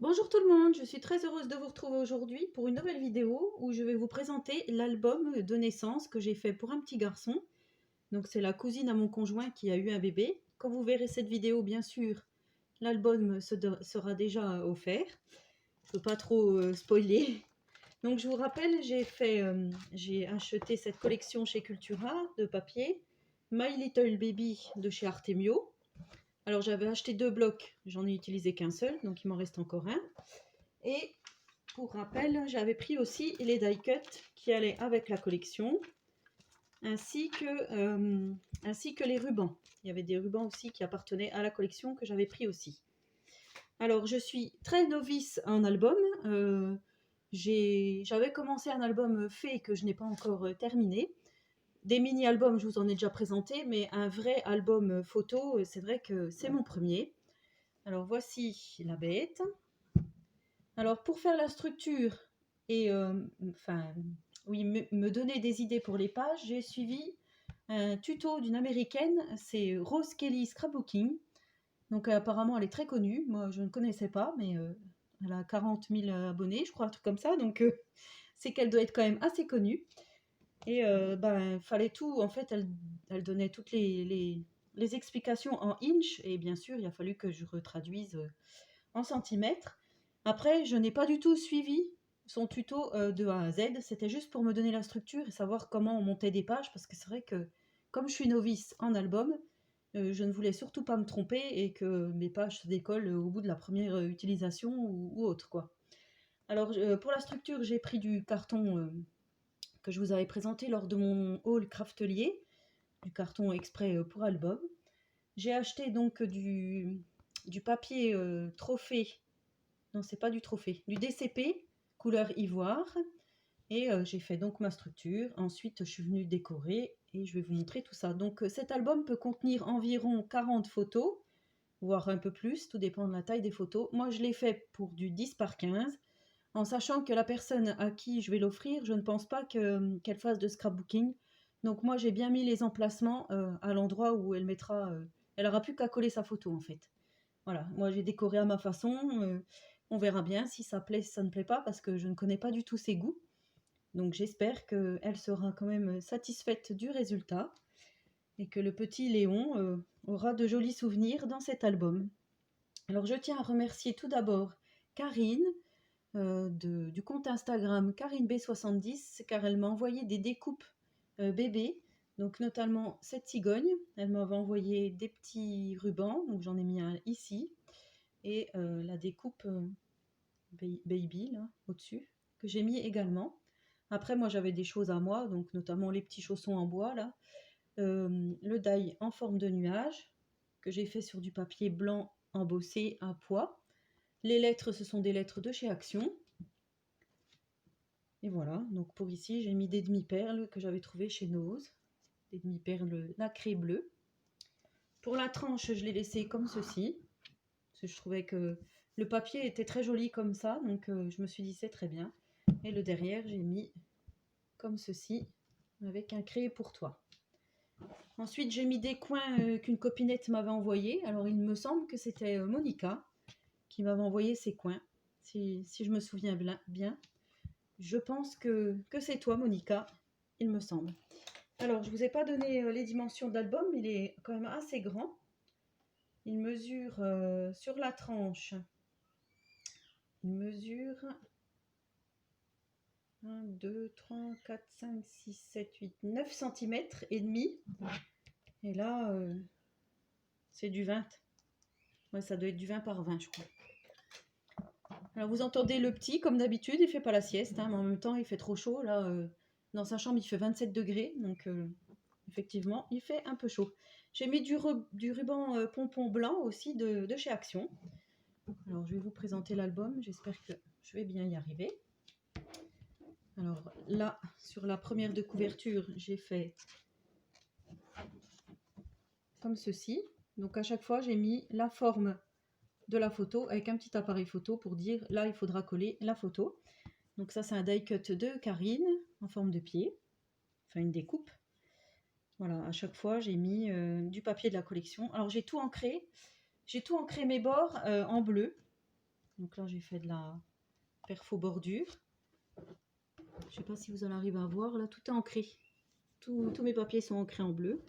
Bonjour tout le monde, je suis très heureuse de vous retrouver aujourd'hui pour une nouvelle vidéo où je vais vous présenter l'album de naissance que j'ai fait pour un petit garçon. Donc c'est la cousine à mon conjoint qui a eu un bébé. Quand vous verrez cette vidéo, bien sûr, l'album sera déjà offert. Je ne peux pas trop spoiler. Donc je vous rappelle, j'ai acheté cette collection chez Cultura de papier, My Little Baby de chez Artemio. Alors j'avais acheté 2 blocs, j'en ai utilisé qu'un seul, donc il m'en reste encore un. Et pour rappel, j'avais pris aussi les die cuts qui allaient avec la collection, ainsi que les rubans. Il y avait des rubans aussi qui appartenaient à la collection que j'avais pris aussi. Alors, je suis très novice en album. J'avais commencé un album fait que je n'ai pas encore terminé. Des mini-albums, je vous en ai déjà présenté, mais un vrai album photo, c'est vrai que c'est mon premier. Alors, voici la bête. Alors, pour faire la structure et oui, me donner des idées pour les pages, j'ai suivi un tuto d'une américaine, c'est Rose Kelly Scrapbooking. Donc, apparemment, elle est très connue. Moi, je ne connaissais pas, mais elle a 40 000 abonnés, je crois, un truc comme ça. Donc, c'est qu'elle doit être quand même assez connue. Et fallait tout. En fait, elle donnait toutes les explications en inch. Et bien sûr, il a fallu que je retraduise en centimètres. Après, je n'ai pas du tout suivi son tuto de A à Z. C'était juste pour me donner la structure et savoir comment on montait des pages. Parce que c'est vrai que, comme je suis novice en album, je ne voulais surtout pas me tromper et que mes pages se décollent au bout de la première utilisation ou autre, quoi. Alors, pour la structure, j'ai pris du carton que je vous avais présenté lors de mon haul craftelier, du carton exprès pour album. J'ai acheté donc du papier trophée. Non, c'est pas du trophée, du DCP couleur ivoire. Et j'ai fait donc ma structure. Ensuite, je suis venue décorer et je vais vous montrer tout ça. Donc cet album peut contenir environ 40 photos, voire un peu plus, tout dépend de la taille des photos. Moi, je l'ai fait pour du 10 par 15, en sachant que la personne à qui je vais l'offrir, je ne pense pas qu'elle fasse de scrapbooking. Donc moi, j'ai bien mis les emplacements à l'endroit où elle mettra... elle aura plus qu'à coller sa photo, en fait. Voilà, moi j'ai décoré à ma façon. On verra bien si ça plaît, si ça ne plaît pas, parce que je ne connais pas du tout ses goûts. Donc j'espère qu'elle sera quand même satisfaite du résultat et que le petit Léon aura de jolis souvenirs dans cet album. Alors je tiens à remercier tout d'abord Karine du compte Instagram KarineB70 car elle m'a envoyé des découpes bébés, donc notamment cette cigogne. Elle m'avait envoyé des petits rubans, donc j'en ai mis un ici, et la découpe baby là au-dessus que j'ai mis également. Après moi j'avais des choses à moi, donc notamment les petits chaussons en bois là, le die en forme de nuage que j'ai fait sur du papier blanc embossé à pois. Les lettres, ce sont des lettres de chez Action. Et voilà, donc pour ici j'ai mis des demi-perles que j'avais trouvées chez Nose, des demi-perles nacrées bleues. Pour la tranche je l'ai laissée comme ceci, parce que je trouvais que le papier était très joli comme ça, donc je me suis dit c'est très bien. Et le derrière j'ai mis comme ceci, avec un créé pour toi. Ensuite j'ai mis des coins qu'une copinette m'avait envoyé. Alors il me semble que c'était Monica qui m'avait envoyé ces coins, si je me souviens bien. Je pense que c'est toi Monica, il me semble. Alors je ne vous ai pas donné les dimensions de l'album, il est quand même assez grand. Il mesure sur la tranche, il mesure 1, 2, 3, 4, 5, 6, 7, 8, 9 cm et demi. Et là, c'est du 20. Ouais, ça doit être du 20 par 20, je crois. Alors vous entendez le petit, comme d'habitude, il fait pas la sieste, hein, mais en même temps il fait trop chaud. Là, dans sa chambre il fait 27 degrés, donc effectivement il fait un peu chaud. J'ai mis du ruban pompon blanc aussi de chez Action. Alors je vais vous présenter l'album, j'espère que je vais bien y arriver. Alors là, sur la première de couverture, j'ai fait comme ceci. Donc à chaque fois j'ai mis la forme de la photo avec un petit appareil photo pour dire là il faudra coller la photo. Donc ça c'est un die cut de Karine en forme de pied, enfin une découpe. Voilà, à chaque fois j'ai mis du papier de la collection. Alors j'ai tout ancré mes bords en bleu. Donc là, j'ai fait de la perfo bordure. Je sais pas si vous en arrivez à voir, là, tout est ancré. Tous mes papiers sont ancrés en bleu.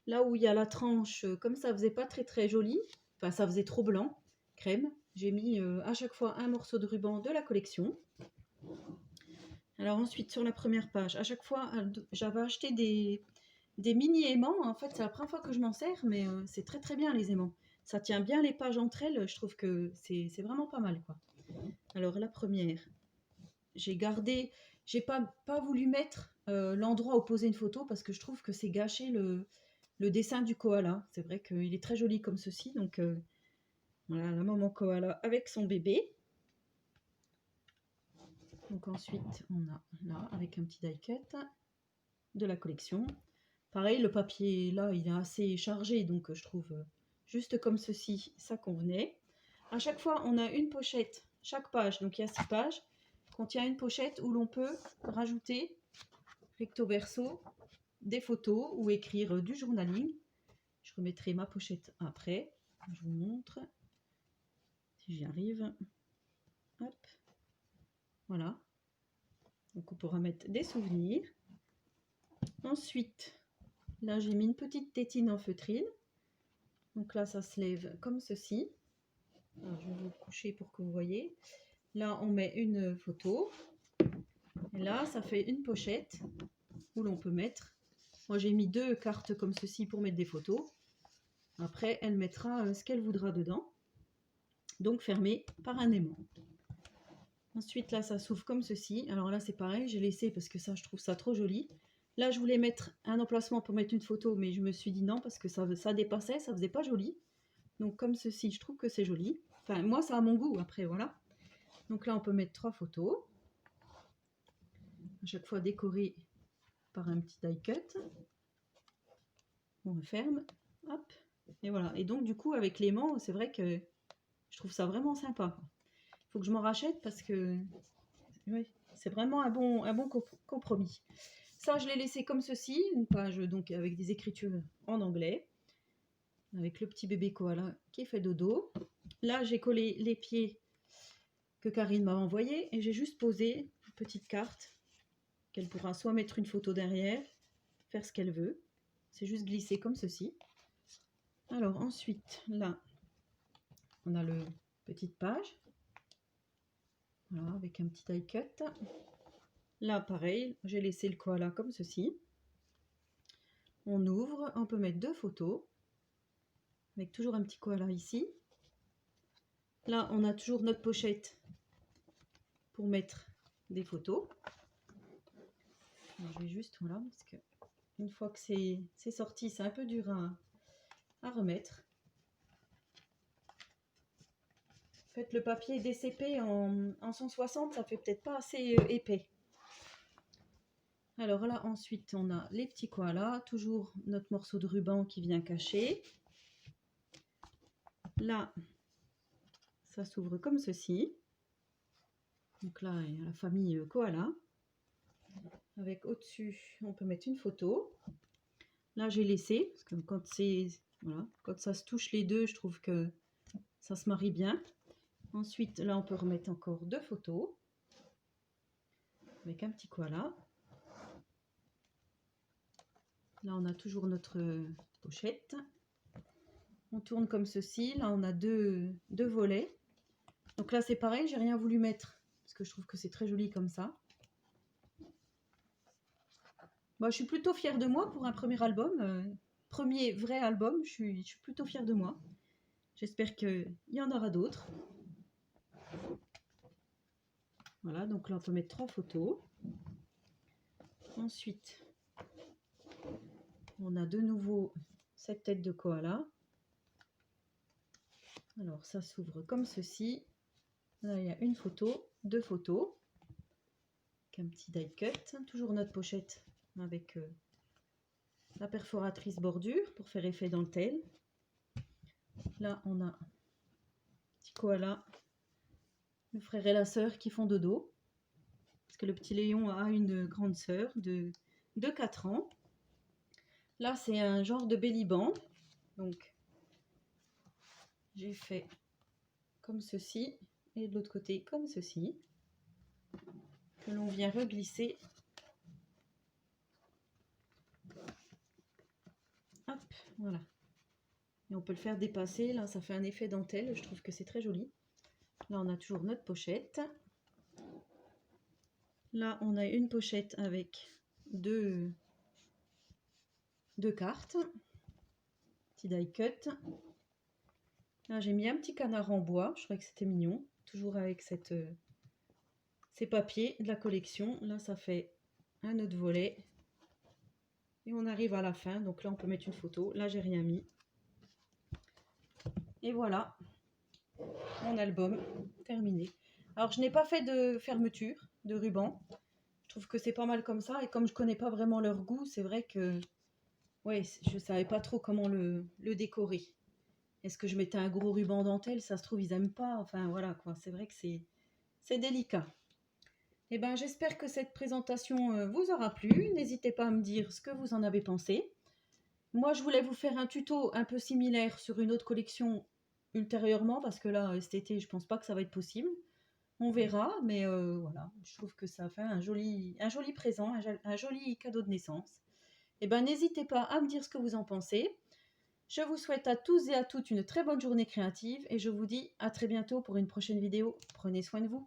Là où il y a la tranche, comme ça faisait pas très joli, enfin ça faisait trop blanc, crème, j'ai mis à chaque fois un morceau de ruban de la collection. Alors ensuite, sur la première page, à chaque fois, j'avais acheté des mini aimants. En fait, c'est la première fois que je m'en sers, mais c'est très bien les aimants. Ça tient bien les pages entre elles, je trouve que c'est vraiment pas mal, quoi. Alors la première, j'ai gardé, j'ai pas voulu mettre l'endroit où poser une photo parce que je trouve que c'est gâché le dessin du koala. C'est vrai qu'il est très joli comme ceci, donc voilà la maman koala avec son bébé. Donc ensuite on a là avec un petit die cut de la collection. Pareil, le papier là il est assez chargé, donc je trouve juste comme ceci ça convenait. À chaque fois on a une pochette, chaque page, donc il y a 6 pages, contient une pochette où l'on peut rajouter recto verso des photos ou écrire du journaling. Je remettrai ma pochette après, je vous montre si j'y arrive. Hop, voilà. Donc on pourra mettre des souvenirs. Ensuite, là j'ai mis une petite tétine en feutrine. Donc là ça se lève comme ceci. Alors, je vais vous coucher pour que vous voyez. Là on met une photo. Et là ça fait une pochette où l'on peut mettre. Moi j'ai mis 2 cartes comme ceci pour mettre des photos. Après elle mettra ce qu'elle voudra dedans. Donc fermé par un aimant. Ensuite là ça s'ouvre comme ceci. Alors là c'est pareil, j'ai laissé parce que ça je trouve ça trop joli. Là je voulais mettre un emplacement pour mettre une photo, mais je me suis dit non parce que ça dépassait, ça faisait pas joli. Donc comme ceci je trouve que c'est joli. Enfin moi ça a mon goût après, voilà. Donc là on peut mettre 3 photos. À chaque fois décoré par un petit die cut. On referme, hop, et voilà. Et donc du coup avec l'aimant c'est vrai que je trouve ça vraiment sympa. Il faut que je m'en rachète parce que oui, c'est vraiment un bon compromis. Ça, je l'ai laissé comme ceci, une page donc avec des écritures en anglais, avec le petit bébé koala qui fait dodo. Là, j'ai collé les pieds que Karine m'a envoyés et j'ai juste posé une petite carte qu'elle pourra soit mettre une photo derrière, faire ce qu'elle veut. C'est juste glisser comme ceci. Alors ensuite, là, on a le petite page. Voilà, avec un petit die cut. Là, pareil, j'ai laissé le koala comme ceci. On ouvre, on peut mettre 2 photos, avec toujours un petit koala ici. Là, on a toujours notre pochette pour mettre des photos. Alors, je vais juste, voilà, parce que une fois que c'est sorti, c'est un peu dur à remettre. En fait, le papier DCP en 160, ça fait peut-être pas assez épais. Alors là, ensuite, on a les petits koalas, toujours notre morceau de ruban qui vient cacher. Là, ça s'ouvre comme ceci. Donc là, il y a la famille koala. Avec au-dessus, on peut mettre une photo. Là, j'ai laissé, parce que voilà, quand ça se touche les deux, je trouve que ça se marie bien. Ensuite, là, on peut remettre encore 2 photos. Avec un petit koala. Là, on a toujours notre pochette. On tourne comme ceci. Là, on a deux volets. Donc là, c'est pareil, j'ai rien voulu mettre parce que je trouve que c'est très joli comme ça. Moi, je suis plutôt fière de moi pour un premier album. Premier vrai album, je suis plutôt fière de moi. J'espère qu'il y en aura d'autres. Voilà, donc là, on peut mettre 3 photos. Ensuite, on a de nouveau cette tête de koala. Alors, ça s'ouvre comme ceci. Là, il y a une photo, 2 photos. Avec un petit die cut. Toujours notre pochette avec la perforatrice bordure pour faire effet dentelle. Là, on a un petit koala, le frère et la sœur qui font dodo. Parce que le petit Léon a une grande sœur de 4 ans. Là, c'est un genre de belly band. Donc, j'ai fait comme ceci. et de l'autre côté comme ceci, que l'on vient reglisser. Hop, voilà. Et on peut le faire dépasser, là ça fait un effet dentelle, je trouve que c'est très joli. Là on a toujours notre pochette. Là on a une pochette avec deux cartes. Petit die cut. Là j'ai mis un petit canard en bois, je trouvais que c'était mignon. Toujours avec ces papiers de la collection. Là ça fait un autre volet. Et on arrive à la fin, donc là on peut mettre une photo. Là j'ai rien mis. Et voilà, mon album terminé. Alors je n'ai pas fait de fermeture de ruban. Je trouve que c'est pas mal comme ça. Et comme je connais pas vraiment leur goût, c'est vrai que ouais, je savais pas trop comment le décorer. Est-ce que je mettais un gros ruban dentelle? Ça se trouve ils aiment pas. Enfin voilà quoi. C'est vrai que c'est délicat. Et ben j'espère que cette présentation vous aura plu. N'hésitez pas à me dire ce que vous en avez pensé. Moi, je voulais vous faire un tuto un peu similaire sur une autre collection ultérieurement, parce que là, cet été, je pense pas que ça va être possible. On verra, mais voilà, je trouve que ça fait un joli présent, un joli cadeau de naissance. Et ben, n'hésitez pas à me dire ce que vous en pensez. Je vous souhaite à tous et à toutes une très bonne journée créative et je vous dis à très bientôt pour une prochaine vidéo. Prenez soin de vous.